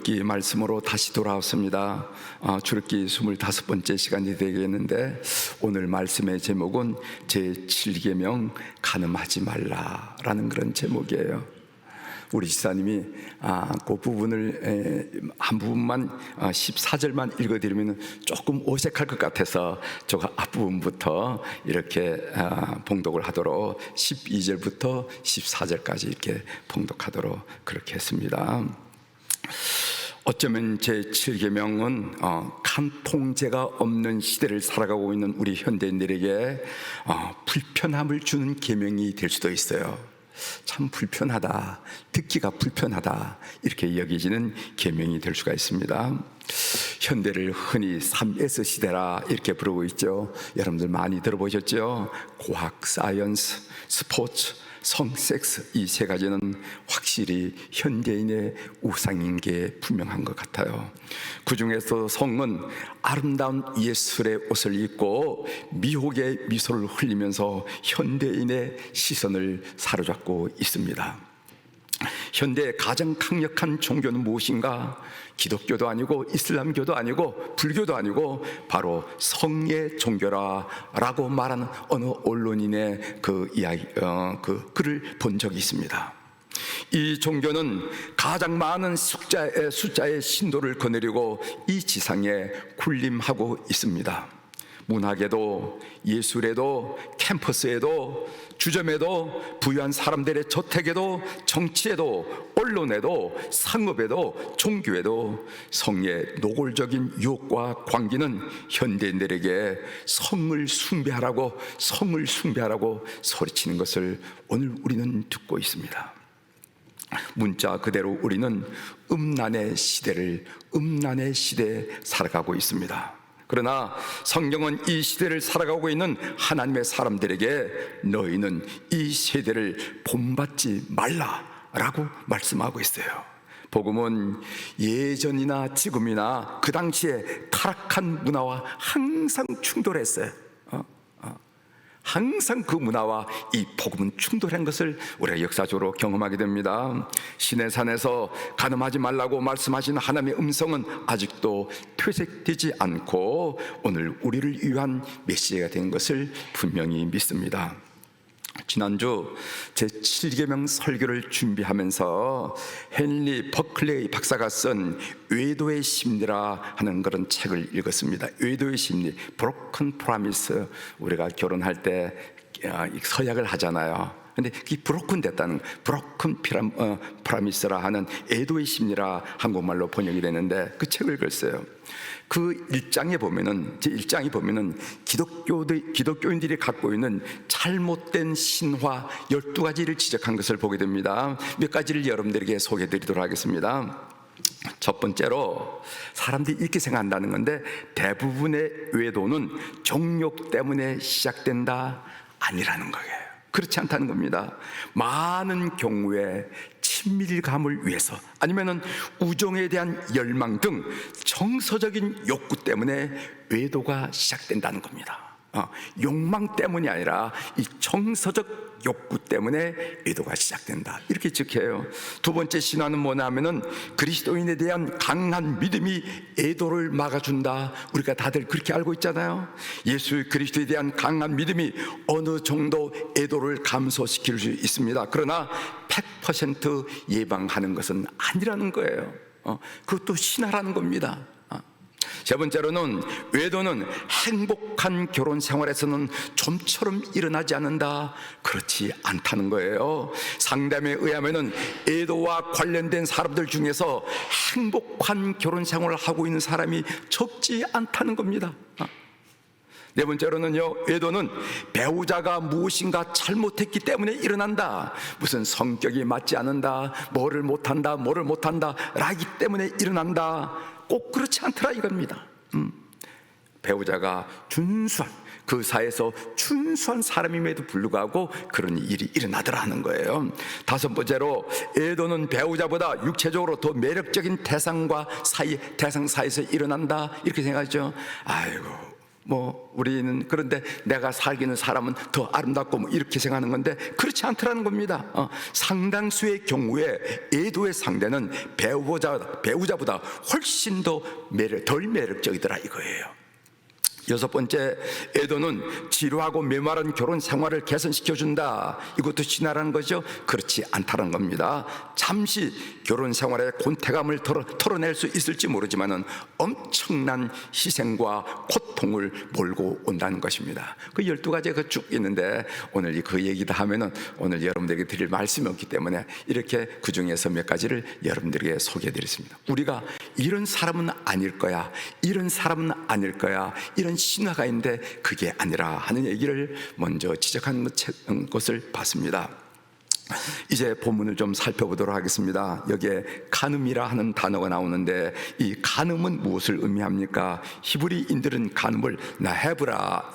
출애굽기 말씀으로 다시 돌아왔습니다. 출애굽기 25번째 시간이 되겠는데, 오늘 말씀의 제목은 제7계명 간음하지 말라라는 그런 제목이에요. 우리 지사님이 그 부분을 한 부분만 14절만 읽어드리면 조금 어색할 것 같아서 제가 앞부분부터 이렇게 봉독을 하도록 12절부터 14절까지 이렇게 봉독하도록 그렇게 했습니다. 어쩌면 제7계명은 간 통제가 없는 시대를 살아가고 있는 우리 현대인들에게 불편함을 주는 계명이 될 수도 있어요. 참 불편하다, 듣기가 불편하다, 이렇게 여겨지는 계명이 될 수가 있습니다. 현대를 흔히 3S 시대라 이렇게 부르고 있죠. 여러분들 많이 들어보셨죠? 과학, 사이언스, 스포츠, 성, 섹스, 이 세 가지는 확실히 현대인의 우상인 게 분명한 것 같아요. 그 중에서 성은 아름다운 예술의 옷을 입고 미혹의 미소를 흘리면서 현대인의 시선을 사로잡고 있습니다. 현대의 가장 강력한 종교는 무엇인가? 기독교도 아니고 이슬람교도 아니고 불교도 아니고 바로 성의 종교라라고 말하는 어느 언론인의 그 이야기, 그 글을 본 적이 있습니다. 이 종교는 가장 많은 숫자의 신도를 거느리고 이 지상에 군림하고 있습니다. 문학에도 예술에도 캠퍼스에도 주점에도 부유한 사람들의 저택에도 정치에도 언론에도 상업에도 종교에도 성의 노골적인 유혹과 광기는 현대인들에게 성을 숭배하라고 소리치는 것을 오늘 우리는 듣고 있습니다. 문자 그대로 우리는 음란의 시대에 살아가고 있습니다. 그러나 성경은 이 시대를 살아가고 있는 하나님의 사람들에게 너희는 이 세대를 본받지 말라라고 말씀하고 있어요. 복음은 예전이나 지금이나 그 당시에 타락한 문화와 항상 충돌했어요. 항상 그 문화와 이 복음은 충돌한 것을 우리가 역사적으로 경험하게 됩니다. 시내산에서 간음하지 말라고 말씀하신 하나님의 음성은 아직도 퇴색되지 않고 오늘 우리를 위한 메시지가 된 것을 분명히 믿습니다. 지난주 제7계명 설교를 준비하면서 헨리 버클레이 박사가 쓴 외도의 심리라 하는 그런 책을 읽었습니다. 외도의 심리, Broken Promise. 우리가 결혼할 때 서약을 하잖아요. 근데 그게 브로큰 됐다는, 브로큰 프라미스라 하는 애도의 심리라 한국말로 번역이 되는데 그 책을 읽었어요. 그 1장에 보면은, 제1장에 보면은 기독교인들이 갖고 있는 잘못된 신화 12가지를 지적한 것을 보게 됩니다. 몇 가지를 여러분들에게 소개해 드리도록 하겠습니다. 첫 번째로 사람들이 이렇게 생각한다는 건데, 대부분의 외도는 정욕 때문에 시작된다, 아니라는 거예요. 그렇지 않다는 겁니다. 많은 경우에 친밀감을 위해서 아니면은 우정에 대한 열망 등 정서적인 욕구 때문에 외도가 시작된다는 겁니다. 욕망 때문이 아니라 이 정서적 욕구 때문에 외도가 시작된다, 이렇게 지적해요. 두 번째 신화는 뭐냐면은 그리스도인에 대한 강한 믿음이 애도를 막아준다. 우리가 다들 그렇게 알고 있잖아요. 예수 그리스도에 대한 강한 믿음이 어느 정도 애도를 감소시킬 수 있습니다. 그러나 100% 예방하는 것은 아니라는 거예요. 그것도 신화라는 겁니다. 세 번째로는 외도는 행복한 결혼 생활에서는 좀처럼 일어나지 않는다. 그렇지 않다는 거예요. 상담에 의하면은 애도와 관련된 사람들 중에서 행복한 결혼 생활을 하고 있는 사람이 적지 않다는 겁니다. 네 번째로는요, 외도는 배우자가 무엇인가 잘못했기 때문에 일어난다. 무슨 성격이 맞지 않는다, 뭐를 못한다 라기 때문에 일어난다. 꼭 그렇지 않더라 이겁니다. 배우자가 준수한, 그 사회에서 준수한 사람임에도 불구하고 그런 일이 일어나더라 하는 거예요. 다섯 번째로, 애도는 배우자보다 육체적으로 더 매력적인 대상 사이에서 일어난다, 이렇게 생각하죠. 아이고, 우리는 그런데 내가 사귀는 사람은 더 아름답고 이렇게 생각하는 건데 그렇지 않더라는 겁니다. 상당수의 경우에 애도의 상대는 배우자보다 훨씬 덜 매력적이더라 이거예요. 여섯 번째, 애도는 지루하고 메마른 결혼 생활을 개선시켜준다. 이것도 신화라는 거죠? 그렇지 않다는 겁니다. 잠시 결혼 생활의 곤태감을 털어낼 수 있을지 모르지만은 엄청난 희생과 고통을 몰고 온다는 것입니다. 그 12가지가 쭉 있는데 오늘 그 얘기다 하면은 오늘 여러분들에게 드릴 말씀이 없기 때문에 이렇게 그 중에서 몇 가지를 여러분들에게 소개해 드렸습니다. 우리가 이런 사람은 아닐 거야, 이런 사람은 아닐 거야, 이런 신화가 있는데 그게 아니라 하는 얘기를 먼저 지적한 것을 봤습니다. 이제 본문을 좀 살펴보도록 하겠습니다. 여기에 간음이라 하는 단어가 나오는데 이 간음은 무엇을 의미합니까? 히브리인들은 간음을 나헤브라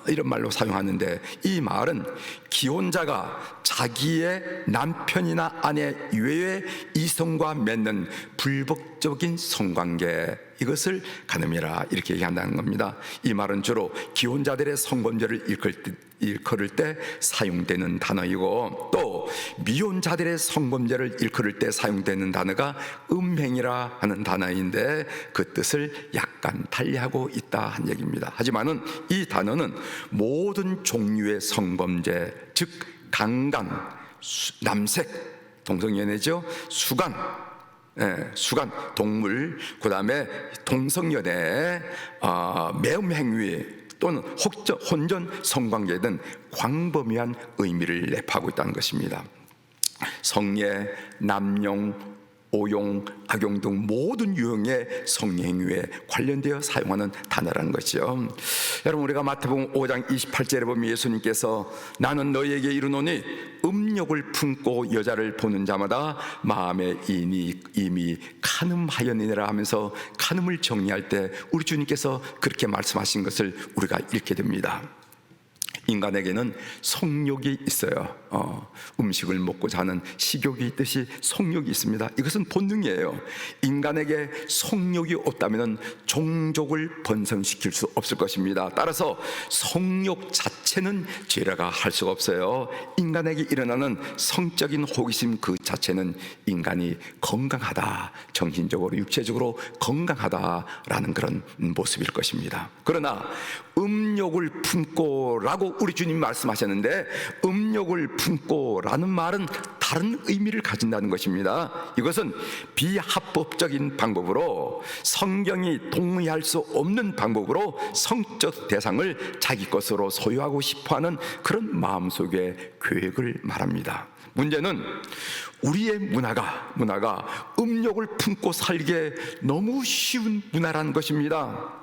이런 말로 사용하는데 이 말은 기혼자가 자기의 남편이나 아내 외의 이성과 맺는 불법적인 성관계, 이것을 간음이라 이렇게 얘기한다는 겁니다. 이 말은 주로 기혼자들의 성범죄를 일컬을 때 사용되는 단어이고, 또 미혼자들의 성범죄를 일컬을 때 사용되는 단어가 음행이라 하는 단어인데 그 뜻을 약간 달리하고 있다 한 얘기입니다. 하지만은 이 단어는 모든 종류의 성범죄, 즉 강간, 남색, 동성연애죠, 수간, 동물, 그 다음에 동성연애, 매음 행위 또는 혼전 성관계 등 광범위한 의미를 내포하고 있다는 것입니다. 성애, 남용, 오용, 악용 등 모든 유형의 성행위에 관련되어 사용하는 단어라는 것이죠. 여러분, 우리가 마태복음 5장 28절에 보면 예수님께서 나는 너희에게 이르노니 음욕을 품고 여자를 보는 자마다 마음에 이미 간음하였느니라 하면서 간음을 정리할 때 우리 주님께서 그렇게 말씀하신 것을 우리가 읽게 됩니다. 인간에게는 성욕이 있어요. 음식을 먹고자 하는 식욕이 있듯이 성욕이 있습니다. 이것은 본능이에요. 인간에게 성욕이 없다면 종족을 번성시킬 수 없을 것입니다. 따라서 성욕 자체는 죄라가 할 수가 없어요. 인간에게 일어나는 성적인 호기심 그 자체는 인간이 건강하다, 정신적으로 육체적으로 건강하다라는 그런 모습일 것입니다. 그러나 음욕을 품고라고 우리 주님 말씀하셨는데, 음욕을 품고라는 말은 다른 의미를 가진다는 것입니다. 이것은 비합법적인 방법으로, 성경이 동의할 수 없는 방법으로 성적 대상을 자기 것으로 소유하고 싶어하는 그런 마음속의 계획을 말합니다. 문제는 우리의 문화가 음욕을 품고 살기에 너무 쉬운 문화라는 것입니다.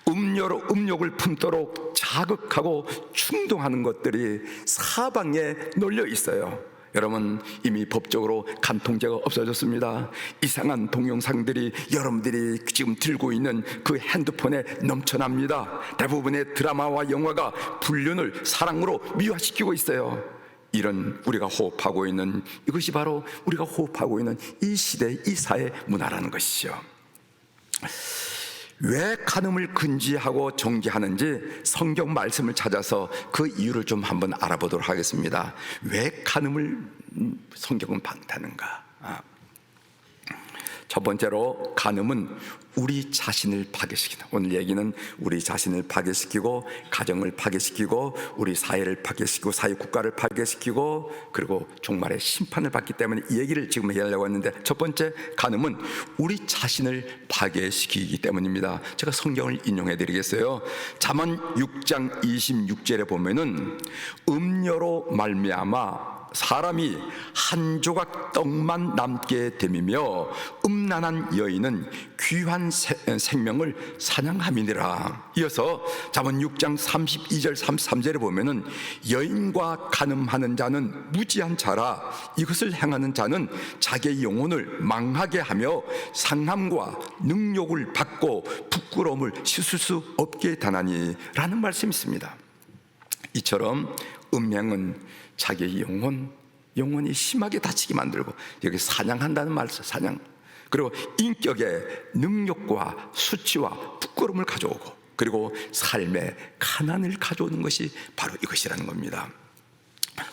음욕을 품도록 자극하고 충동하는 것들이 사방에 널려 있어요. 여러분, 이미 법적으로 간통죄가 없어졌습니다. 이상한 동영상들이 여러분들이 지금 들고 있는 그 핸드폰에 넘쳐납니다. 대부분의 드라마와 영화가 불륜을 사랑으로 미화시키고 있어요. 이런 우리가 호흡하고 있는 이것이 바로 우리가 호흡하고 있는 이 시대, 이 사회 문화라는 것이죠. 왜 간음을 금지하고 정지하는지 성경 말씀을 찾아서 그 이유를 좀 한번 알아보도록 하겠습니다. 왜 간음을 성경은 반대하는가? 첫 번째로, 간음은 우리 자신을 파괴시킨다. 오늘 얘기는 우리 자신을 파괴시키고, 가정을 파괴시키고, 우리 사회를 파괴시키고, 사회국가를 파괴시키고, 그리고 종말의 심판을 받기 때문에 이 얘기를 지금 하려고 했는데, 첫 번째, 간음은 우리 자신을 파괴시키기 때문입니다. 제가 성경을 인용해 드리겠어요. 잠언 6장 26절에 보면은 음료로 말미암아 사람이 한 조각 떡만 남게 됨이며 음란한 여인은 귀한 생명을 사냥함이니라. 이어서 잠언 6장 32절 33절에 보면은 여인과 간음하는 자는 무지한 자라. 이것을 행하는 자는 자기의 영혼을 망하게 하며 상함과 능욕을 받고 부끄러움을 씻을 수 없게 다나니 라는 말씀이 있습니다. 이처럼 음행은 자기의 영혼이 심하게 다치게 만들고, 여기 사냥한다는 말, 사냥, 그리고 인격의 능력과 수치와 부끄러움을 가져오고, 그리고 삶의 가난을 가져오는 것이 바로 이것이라는 겁니다.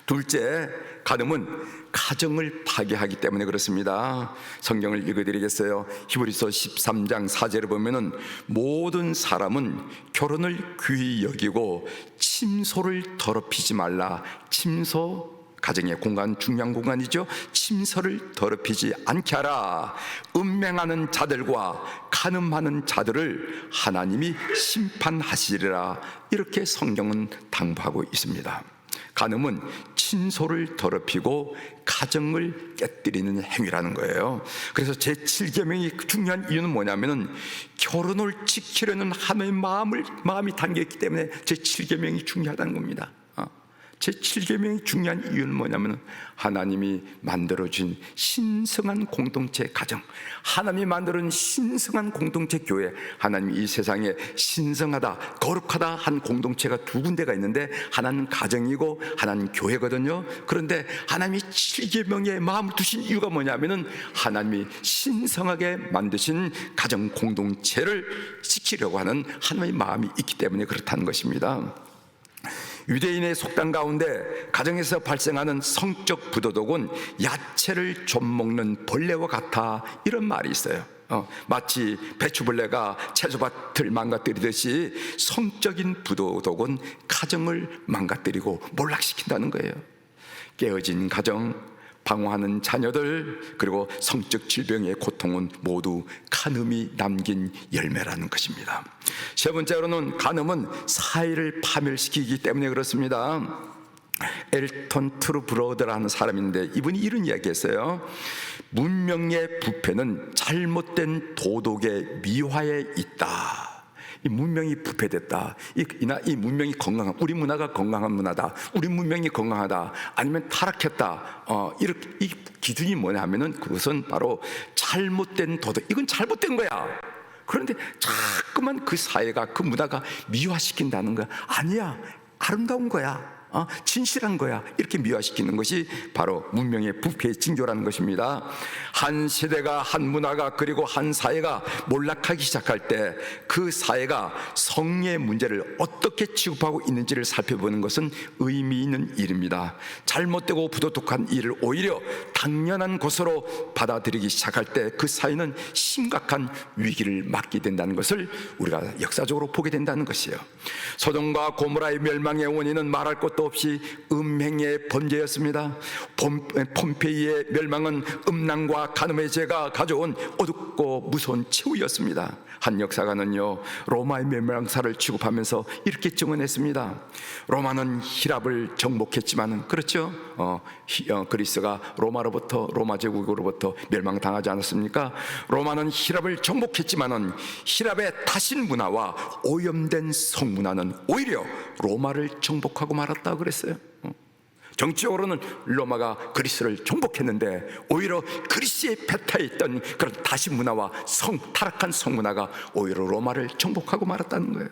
둘째, 간음은 가정을 파괴하기 때문에 그렇습니다. 성경을 읽어드리겠어요. 히브리서 13장 4절을 보면은 모든 사람은 결혼을 귀히 여기고 침소를 더럽히지 말라. 침소, 가정의 공간, 중요한 공간이죠. 침소를 더럽히지 않게 하라. 음행하는 자들과 간음하는 자들을 하나님이 심판하시리라. 이렇게 성경은 당부하고 있습니다. 간음은 친소를 더럽히고 가정을 깨뜨리는 행위라는 거예요. 그래서 제7계명이 중요한 이유는 뭐냐면은 결혼을 지키려는 하나님의 마음이 담겨있기 때문에 제7계명이 중요하다는 겁니다. 제7계명이 중요한 이유는 뭐냐면 하나님이 만들어준 신성한 공동체 가정, 하나님이 만들어준 신성한 공동체 교회, 하나님이 이 세상에 신성하다, 거룩하다 한 공동체가 두 군데가 있는데 하나는 가정이고 하나는 교회거든요. 그런데 하나님이 7계명에 마음을 두신 이유가 뭐냐면은 하나님이 신성하게 만드신 가정 공동체를 지키려고 하는 하나님의 마음이 있기 때문에 그렇다는 것입니다. 유대인의 속담 가운데 가정에서 발생하는 성적 부도덕은 야채를 좀 먹는 벌레와 같아, 이런 말이 있어요. 마치 배추벌레가 채소밭을 망가뜨리듯이 성적인 부도덕은 가정을 망가뜨리고 몰락시킨다는 거예요. 깨어진 가정, 방황하는 자녀들, 그리고 성적 질병의 고통은 모두 간음이 남긴 열매라는 것입니다. 세 번째로는 간음은 사회를 파멸시키기 때문에 그렇습니다. 엘턴 트루브로드라는 사람인데 이분이 이런 이야기했어요. 문명의 부패는 잘못된 도덕의 미화에 있다. 이 문명이 부패됐다. 이 문명이 건강한, 우리 문화가 건강한 문화다. 우리 문명이 건강하다. 아니면 타락했다. 이렇게 이 기준이 뭐냐 하면은 그것은 바로 잘못된 도덕. 이건 잘못된 거야. 그런데 자꾸만 그 사회가, 그 문화가 미화시킨다는 거야. 아니야, 아름다운 거야. 진실한 거야. 이렇게 미화시키는 것이 바로 문명의 부패의 징조라는 것입니다. 한 시대가, 한 문화가, 그리고 한 사회가 몰락하기 시작할 때 그 사회가 성의 문제를 어떻게 취급하고 있는지를 살펴보는 것은 의미 있는 일입니다. 잘못되고 부도덕한 일을 오히려 당연한 것으로 받아들이기 시작할 때 그 사회는 심각한 위기를 맞게 된다는 것을 우리가 역사적으로 보게 된다는 것이에요. 소돔과 고모라의 멸망의 원인은 말할 것도 없이 음행의 범죄였습니다. 폼페이의 멸망은 음란과 간음의 죄가 가져온 어둡고 무서운 최후였습니다. 한 역사가는요, 로마의 멸망사를 취급하면서 이렇게 증언했습니다. 로마는 히랍을 정복했지만은, 그렇죠? 그리스가 로마 제국으로부터 멸망당하지 않았습니까? 로마는 히랍을 정복했지만은 히랍의 타신 문화와 오염된 성문화는 오히려 로마를 정복하고 말았다 그랬어요. 정치적으로는 로마가 그리스를 정복했는데 오히려 그리스의 배타에 있던 그런 다신 문화와 타락한 성문화가 오히려 로마를 정복하고 말았다는 거예요.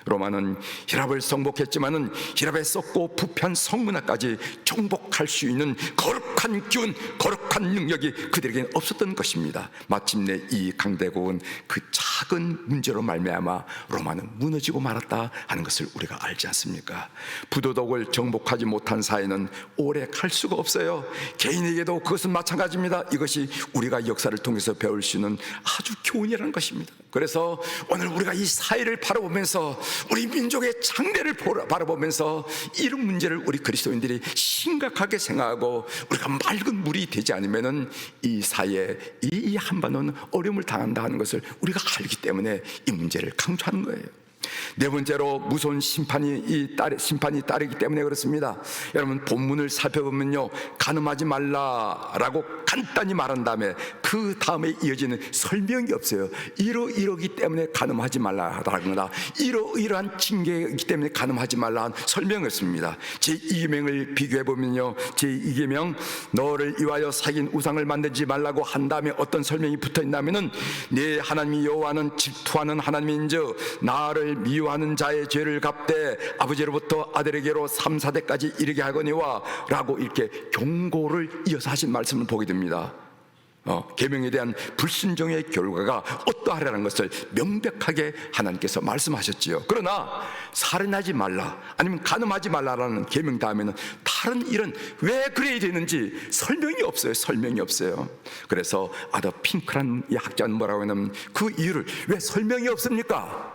로마는 히랍을 정복했지만은 히랍에 썩고 부패한 성문화까지 정복할 수 있는 거룩한 기운, 거룩한 능력이 그들에게는 없었던 것입니다. 마침내 이 강대국은 그 작은 문제로 말미암아 로마는 무너지고 말았다 하는 것을 우리가 알지 않습니까? 부도덕을 정복하지 못한 사회는 오래 갈 수가 없어요. 개인에게도 그것은 마찬가지입니다. 이것이 우리가 역사를 통해서 배울 수 있는 아주 교훈이라는 것입니다. 그래서 오늘 우리가 이 사회를 바라보면서, 우리 민족의 장래를 바라보면서 이런 문제를 우리 그리스도인들이 심각하게 생각하고 우리가 맑은 물이 되지 않으면은 이 사회에, 이 한반도는 어려움을 당한다 하는 것을 우리가 알기 때문에 이 문제를 강조하는 거예요. 네 번째로 무서운 심판이 따르기 때문에 그렇습니다. 여러분, 본문을 살펴보면요, 간음하지 말라라고 간단히 말한 다음에 그 다음에 이어지는 설명이 없어요. 이러기 때문에 간음하지 말라라거나 이러한 징계이기 때문에 간음하지 말라는 설명이 없습니다. 제2계명을 비교해보면요, 제2계명 너를 위하여 새긴 우상을 만들지 말라고 한 다음에 어떤 설명이 붙어있냐면은 네 하나님 여호와는 질투하는 하나님인즉 나를 미워하는 자의 죄를 갚되 아버지로부터 아들에게로 3, 4대까지 이르게 하거니와 라고 이렇게 경고를 이어서 하신 말씀을 보게 됩니다. 계명에 대한 불순종의 결과가 어떠하라는 것을 명백하게 하나님께서 말씀하셨지요. 그러나 살인하지 말라, 아니면 간음하지 말라라는 계명 다음에는 다른 일은 왜 그래야 되는지 설명이 없어요. 설명이 없어요. 그래서 아더 핑크란 이 학자는 뭐라고 하냐면, 그 이유를 왜 설명이 없습니까?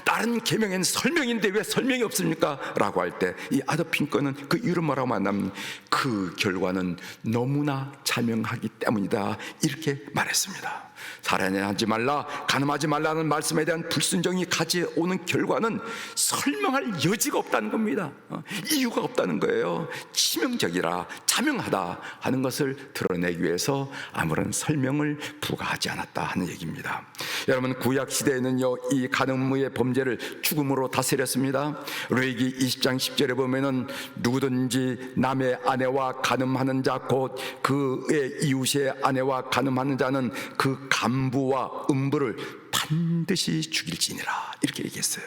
다른 계명에는 설명인데 왜 설명이 없습니까? 라고 할 때 이 아더 핑크는 그 이유를 뭐라고 하냐면, 그 결과는 너무나 자명하기 때문이다, 이렇게 말했습니다. 살인하지 말라, 간음하지 말라는 말씀에 대한 불순종이 가져오는 결과는 설명할 여지가 없다는 겁니다. 이유가 없다는 거예요. 치명적이라, 자명하다 하는 것을 드러내기 위해서 아무런 설명을 부과하지 않았다 하는 얘기입니다. 여러분, 구약 시대에는요, 이 간음의 범죄를 죽음으로 다스렸습니다. 레위기 20장 10절에 보면은, 누구든지 남의 아내와 간음하는 자, 곧 그의 이웃의 아내와 간음하는 자는 그 간부와 음부를 반드시 죽일지니라, 이렇게 얘기했어요.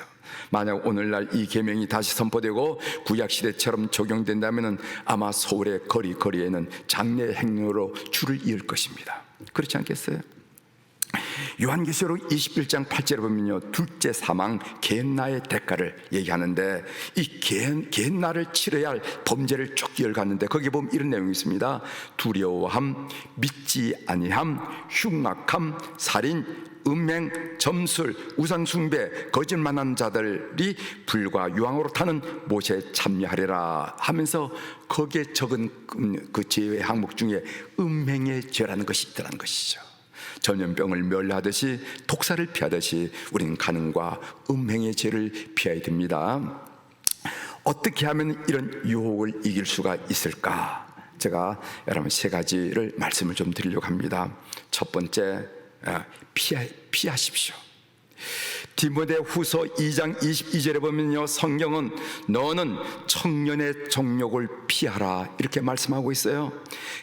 만약 오늘날 이 계명이 다시 선포되고 구약 시대처럼 적용된다면 아마 서울의 거리에는 장례 행로로 줄을 이을 것입니다. 그렇지 않겠어요? 요한계시록 21장 8절에 보면요, 둘째 사망 겟나의 대가를 얘기하는데, 이 겟나를 치러야 할 범죄를 쭉 이어갔는데, 거기 보면 이런 내용이 있습니다. 두려워함, 믿지 아니함, 흉악함, 살인, 음행, 점술, 우상숭배, 거짓말하는 자들이 불과 유황으로 타는 못에 참여하리라 하면서 거기에 적은 그 죄의 항목 중에 음행의 죄라는 것이 있더라는 것이죠. 전염병을 멸하듯이, 독사를 피하듯이 우리는 간음과 음행의 죄를 피해야 됩니다. 어떻게 하면 이런 유혹을 이길 수가 있을까? 제가 여러분 세 가지를 말씀을 좀 드리려고 합니다. 첫 번째, 피하십시오. 디모데후서 2장 22절에 보면요, 성경은 너는 청년의 정욕을 피하라, 이렇게 말씀하고 있어요.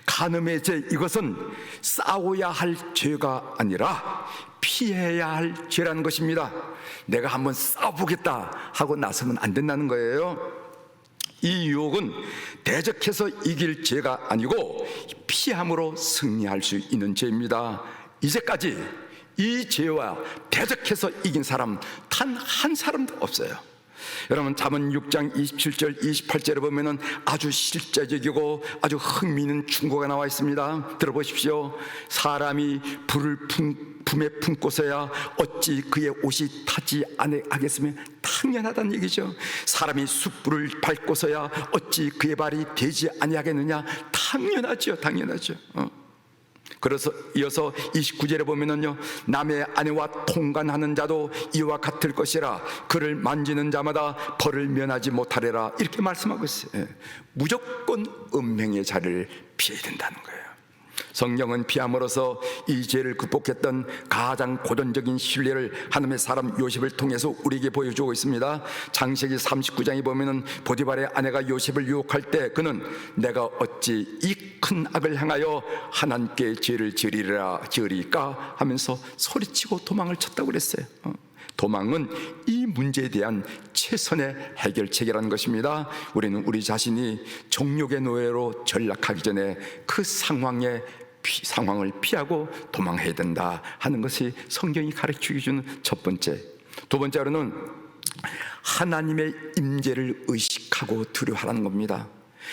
간음의 죄, 이것은 싸워야 할 죄가 아니라 피해야 할 죄라는 것입니다. 내가 한번 싸워보겠다 하고 나서면 안 된다는 거예요. 이 유혹은 대적해서 이길 죄가 아니고 피함으로 승리할 수 있는 죄입니다. 이제까지 이 죄와 대적해서 이긴 사람 단 한 사람도 없어요. 여러분, 잠언 6장 27절 28절에 보면은 아주 실제적이고 아주 흥미있는 충고가 나와 있습니다. 들어보십시오. 사람이 불을 품에 품고서야 어찌 그의 옷이 타지 아니하겠으며, 당연하다는 얘기죠. 사람이 숯불을 밟고서야 어찌 그의 발이 되지 아니하겠느냐, 당연하죠. 그래서 이어서 29절에 보면은요, 남의 아내와 통간하는 자도 이와 같을 것이라, 그를 만지는 자마다 벌을 면하지 못하리라, 이렇게 말씀하고 있어요. 무조건 음행의 자를 피해야 된다는 거예요. 성경은 피함으로써 이 죄를 극복했던 가장 고전적인 신뢰를 하나님의 사람 요셉을 통해서 우리에게 보여주고 있습니다. 창세기 39장에 보면은 보디발의 아내가 요셉을 유혹할 때 그는 내가 어찌 이 큰 악을 행하여 하나님께 죄를 지으리까 하면서 소리치고 도망을 쳤다고 그랬어요. 도망은 이 문제에 대한 최선의 해결책이라는 것입니다. 우리는 우리 자신이 정욕의 노예로 전락하기 전에 그 상황을 피하고 도망해야 된다 하는 것이 성경이 가르치고 주는 첫 번째. 두 번째로는 하나님의 임재를 의식하고 두려워하라는 겁니다.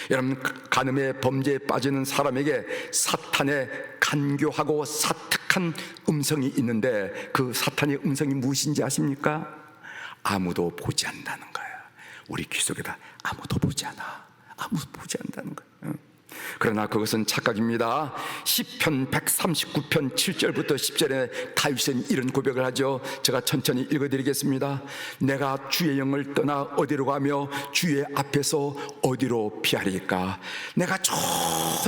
여러분, 간음의 범죄에 빠지는 사람에게 사탄의 간교하고 사특한 음성이 있는데, 그 사탄의 음성이 무엇인지 아십니까? 아무도 보지 않는다는 거예요. 우리 귀 속에다 아무도 보지 않아, 아무도 보지 않는다는 거예요. 그러나 그것은 착각입니다. 시편 139편 7절부터 10절에 다윗은 이런 고백을 하죠. 제가 천천히 읽어드리겠습니다. 내가 주의 영을 떠나 어디로 가며 주의 앞에서 어디로 피하리까? 내가 저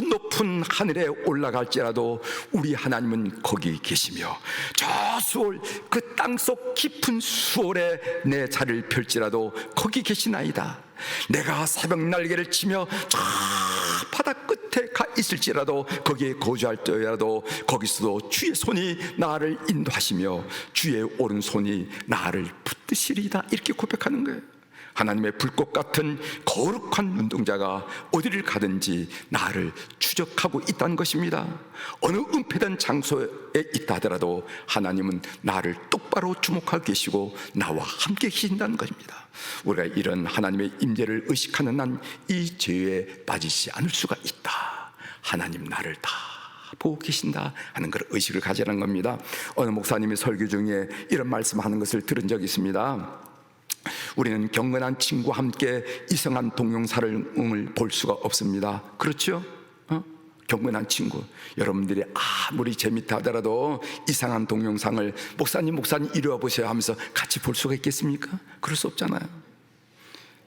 높은 하늘에 올라갈지라도 우리 하나님은 거기 계시며, 저 수월 그 땅속 깊은 수월에 내 자리를 펼지라도 거기 계시나이다. 내가 새벽 날개를 치며 저 바다 끝에 가 있을지라도 거기에 거주할지라도 거기서도 주의 손이 나를 인도하시며 주의 오른손이 나를 붙드시리다, 이렇게 고백하는 거예요. 하나님의 불꽃 같은 거룩한 눈동자가 어디를 가든지 나를 추적하고 있다는 것입니다. 어느 은폐된 장소에 있다 하더라도 하나님은 나를 똑바로 주목하고 계시고 나와 함께 계신다는 것입니다. 우리가 이런 하나님의 임재를 의식하는 한 이 죄에 빠지지 않을 수가 있다. 하나님 나를 다 보고 계신다 하는 그런 의식을 가지라는 겁니다. 어느 목사님이 설교 중에 이런 말씀하는 것을 들은 적이 있습니다. 우리는 경건한 친구와 함께 이상한 동영상을 볼 수가 없습니다. 그렇죠? 경건한 친구, 여러분들이 아무리 재밌다 하더라도 이상한 동영상을 목사님 이리 와보세요 하면서 같이 볼 수가 있겠습니까? 그럴 수 없잖아요.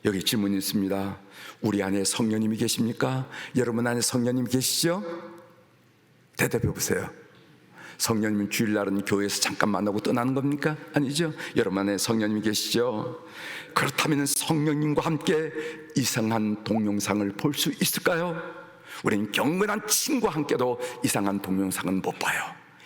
여기 질문이 있습니다. 우리 안에 성령님이 계십니까? 여러분 안에 성령님이 계시죠? 대답해 보세요. 성령님 주일날은 교회에서 잠깐 만나고 떠나는 겁니까? 아니죠. 여러분 안에 성령님이 계시죠. 그렇다면 성령님과 함께 이상한 동영상을 볼 수 있을까요? 우리는 경건한 친구와 함께도 이상한 동영상은 못 봐요.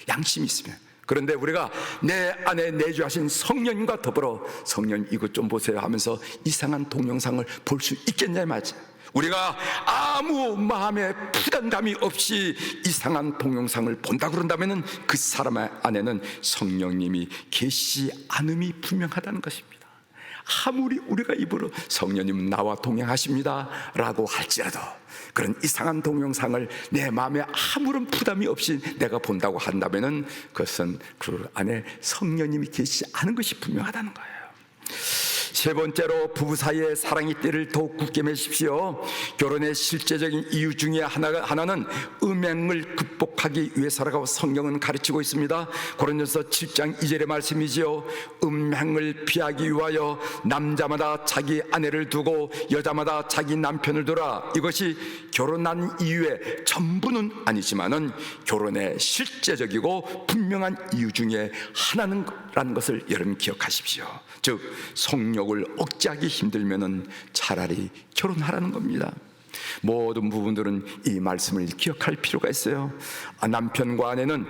양심이 있으면. 그런데 우리가 내 안에 내주하신 성령님과 더불어 성령 이것 좀 보세요 하면서 이상한 동영상을 볼 수 있겠냐 말이죠. 우리가 아무 마음에 부담감이 없이 이상한 동영상을 본다 그런다면 그 사람 안에는 성령님이 계시지 않음이 분명하다는 것입니다. 아무리 우리가 입으로 성령님은 나와 동행하십니다 라고 할지라도 그런 이상한 동영상을 내 마음에 아무런 부담이 없이 내가 본다고 한다면 그것은 그 안에 성령님이 계시지 않은 것이 분명하다는 거예요. 세 번째로 부부 사이의 사랑의 띠를 더욱 굳게 매십시오. 결혼의 실제적인 이유 중에 하나는 음행을 극복하기 위해서라고 성경은 가르치고 있습니다. 고린도서 7장 2절의 말씀이지요. 음행을 피하기 위하여 남자마다 자기 아내를 두고 여자마다 자기 남편을 두라. 이것이 결혼한 이유의 전부는 아니지만은 결혼의 실제적이고 분명한 이유 중에 하나라는 것을 여러분 기억하십시오. 즉 성욕을 억제하기 힘들면은 차라리 결혼하라는 겁니다. 모든 부분들은 이 말씀을 기억할 필요가 있어요. 남편과 아내는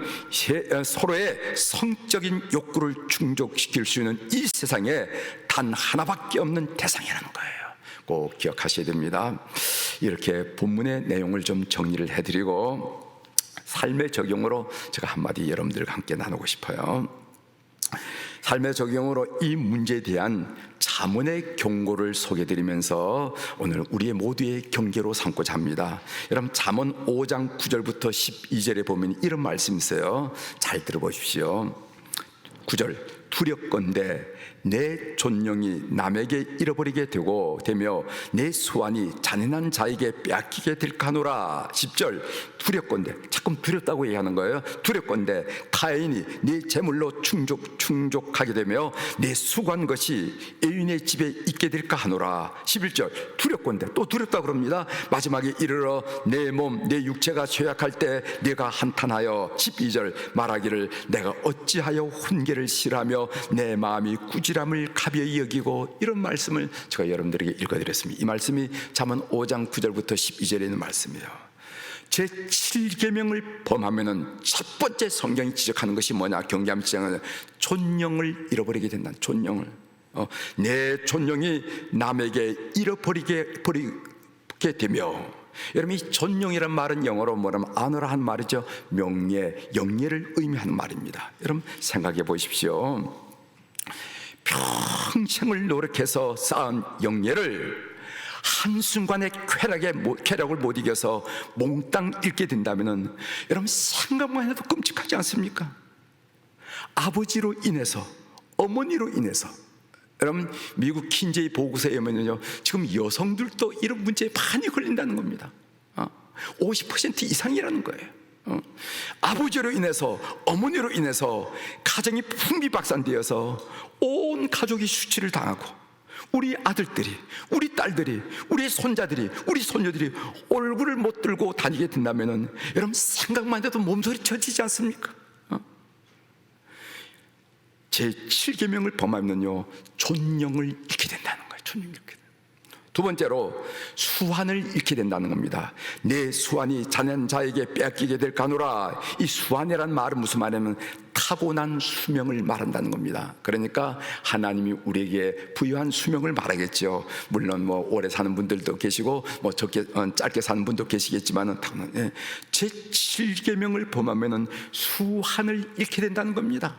서로의 성적인 욕구를 충족시킬 수 있는 이 세상에 단 하나밖에 없는 대상이라는 거예요. 꼭 기억하셔야 됩니다. 이렇게 본문의 내용을 좀 정리를 해드리고 삶의 적용으로 제가 한마디 여러분들과 함께 나누고 싶어요. 삶의 적용으로 이 문제에 대한 잠언의 경고를 소개해드리면서 오늘 우리의 모두의 경계로 삼고자 합니다. 여러분 잠언 5장 9절부터 12절에 보면 이런 말씀이 있어요. 잘 들어보십시오. 9절 두렵건대 내 존령이 남에게 잃어버리게 되며 내 수완이 잔인한 자에게 빼앗기게 될까노라. 10절 두렵건대, 자꾸 두렵다고 얘기하는 거예요. 두렵건대 타인이 네 재물로 충족하게 되며 내 수고한 것이 애인의 집에 있게 될까 하노라. 11절 두렵건대 또 두렵다 그럽니다. 마지막에 이르러 내 몸 내 육체가 죄악할 때 내가 한탄하여 12절 말하기를 내가 어찌하여 훈계를 싫어하며 내 마음이 꾸지람을 가벼이 여기고. 이런 말씀을 제가 여러분들에게 읽어드렸습니다. 이 말씀이 잠언 5장 9절부터 12절에 있는 말씀이에요. 제 7계명을 범하면은 첫 번째 성경이 지적하는 것이 뭐냐? 경계하면 지적하는 존령을 잃어버리게 된다. 존령을 내 존령이 남에게 잃어버리게 되며. 여러분 이 존령이란 말은 영어로 뭐냐면 honor한 말이죠. 명예, 영예를 의미하는 말입니다. 여러분 생각해 보십시오. 평생을 노력해서 쌓은 영예를 한순간에 쾌락을 못 이겨서 몽땅 잃게 된다면 여러분 생각만 해도 끔찍하지 않습니까? 아버지로 인해서, 어머니로 인해서. 여러분 미국 킨제이 보고서에 보면요 지금 여성들도 이런 문제에 많이 걸린다는 겁니다. 50% 이상이라는 거예요. 아버지로 인해서, 어머니로 인해서 가정이 풍비박산되어서 온 가족이 수치를 당하고 우리 아들들이, 우리 딸들이, 우리 손자들이, 우리 손녀들이 얼굴을 못 들고 다니게 된다면 여러분 생각만 해도 몸소리 쳐지지 않습니까? 제 7계명을 범하면요 존령을 잃게 된다는 거예요. 존령을 잃게 된다. 두 번째로 수완을 잃게 된다는 겁니다. 내 수완이 잔인한 자에게 빼앗기게 될까노라. 이 수완이란 말은 무슨 말이냐면 타고난 수명을 말한다는 겁니다. 그러니까 하나님이 우리에게 부여한 수명을 말하겠죠. 물론 뭐 오래 사는 분들도 계시고 뭐 적게 짧게 사는 분도 계시겠지만은 제 7계명을 범하면은 수한을 잃게 된다는 겁니다.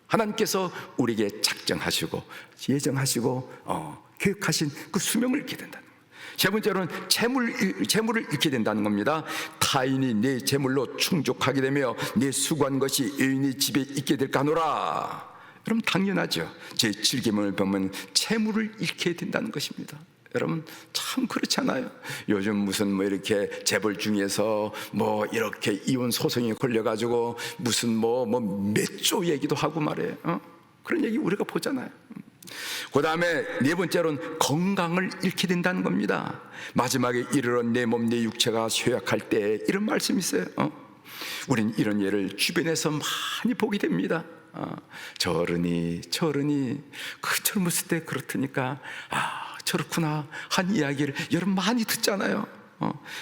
하나님께서 우리에게 작정하시고 예정하시고 계획하신 그 수명을 잃게 된다는 거예요. 세 번째로는 재물을 잃게 된다는 겁니다. 타인이 내 재물로 충족하게 되며 내 수고한 것이 여인의 집에 있게 될까 하노라. 여러분 당연하죠. 제 7계명을 보면 재물을 잃게 된다는 것입니다. 여러분 참 그렇지 않아요? 요즘 무슨 뭐 이렇게 재벌 중에서 뭐 이렇게 이혼 소송이 걸려가지고 무슨 뭐 몇 조 얘기도 하고 말이에요. 그런 얘기 우리가 보잖아요. 그 다음에 네 번째로는 건강을 잃게 된다는 겁니다. 마지막에 이르러 내 몸 내 육체가 쇠약할 때 이런 말씀이 있어요. 우린 이런 예를 주변에서 많이 보게 됩니다. 저 어른이 그 젊었을 때 그렇다니까 저렇구나 한 이야기를 여러분 많이 듣잖아요.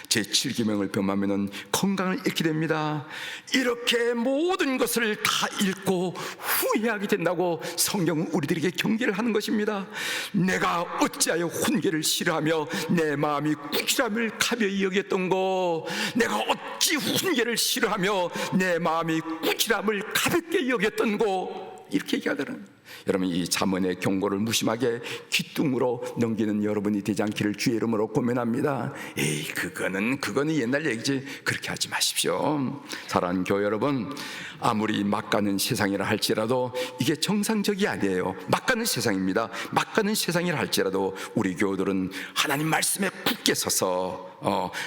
제 7계명을 범하면 건강을 잃게 됩니다. 이렇게 모든 것을 다 잃고 후회하게 된다고 성경은 우리들에게 경계를 하는 것입니다. 내가 어찌하여 훈계를 싫어하며 내 마음이 꾸지람을 가벼이 여겼던 거, 내가 어찌 훈계를 싫어하며 내 마음이 꾸지람을 가볍게 여겼던 거, 이렇게 얘기하더라고요. 여러분 이 잠언의 경고를 무심하게 귓등으로 넘기는 여러분이 되지 않기를 주의 이름으로 고면합니다. 에이 그거는 옛날 얘기지, 그렇게 하지 마십시오. 사랑하는 교회 여러분, 아무리 막가는 세상이라 할지라도 이게 정상적이 아니에요. 막가는 세상입니다. 막가는 세상이라 할지라도 우리 교우들은 하나님 말씀에 굳게 서서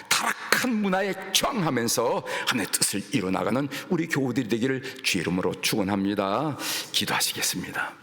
타락한 문화에 저항하면서 하나님의 뜻을 이뤄나가는 우리 교우들이 되기를 주의 이름으로 축원합니다. 기도하시겠습니다.